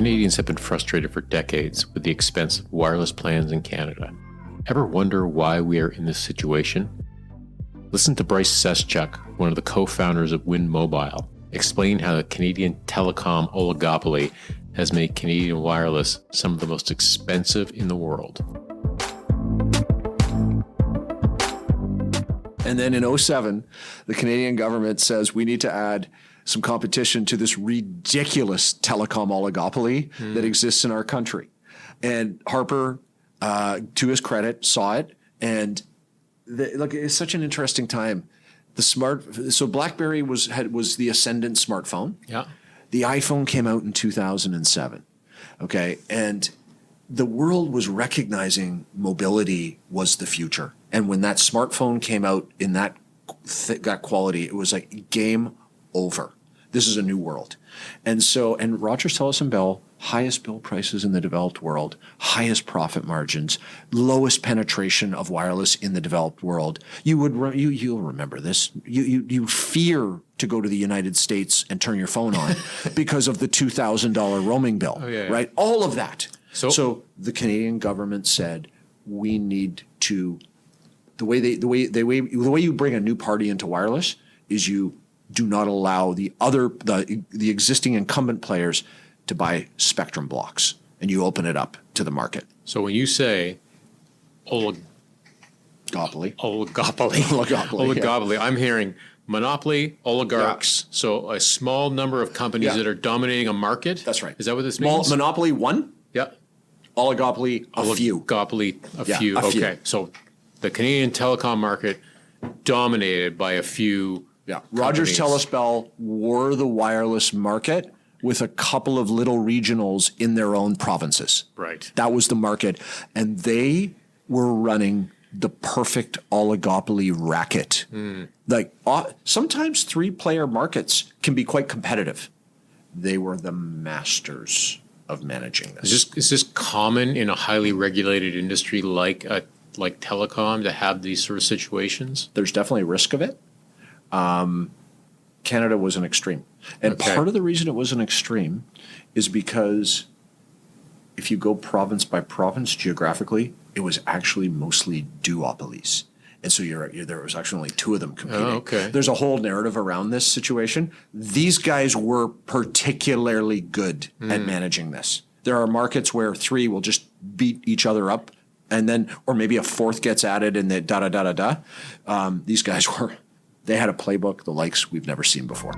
Canadians have been frustrated for decades with the expense of wireless plans in Canada. Ever wonder why we are in this situation? Listen to Brice Scheschuk, one of the co-founders of Wind Mobile, explain how the Canadian Telecom Oligopoly has made Canadian wireless some of the most expensive in the world. And then in 2007, the Canadian government says we need to add some competition to this ridiculous telecom oligopoly that exists in our country. And Harper, to his credit, saw it. And look, it's such an interesting time. So BlackBerry was the ascendant smartphone. Yeah. The iPhone came out in 2007. Okay. And the world was recognizing mobility was the future. And when that smartphone came out in that quality, it was like game over. This is a new world. And Rogers, Telus, and Bell, highest bill prices in the developed world, highest profit margins, lowest penetration of wireless in the developed world. You'll remember this. You fear to go to the United States and turn your phone on because of the $2,000 roaming bill, right? All of that. So the Canadian government said we need to. The way you bring a new party into wireless is you do not allow the existing incumbent players to buy spectrum blocks, and you open it up to the market. So when you say oligopoly, I'm hearing monopoly, oligarchs. Yeah. So a small number of companies that are dominating a market. That's right. Is that what this means? Monopoly one. Yeah. Oligopoly a few. Oligopoly a few. Okay. So the Canadian telecom market dominated by a few. Yeah. Rogers, Telus, Bell were the wireless market with a couple of little regionals in their own provinces. Right. That was the market. And they were running the perfect oligopoly racket. Like sometimes 3-player markets can be quite competitive. They were the masters of managing this. Is this common in a highly regulated industry like telecom to have these sort of situations? There's definitely risk of it. Canada was an extreme. And part of the reason it was an extreme is because if you go province by province geographically, it was actually mostly duopolies. And so there was actually only 2 of them competing. Oh, okay. There's a whole narrative around this situation. These guys were particularly good at managing this. There are markets where 3 will just beat each other up, and then, or maybe a 4th gets added and they These guys they had a playbook, the likes we've never seen before.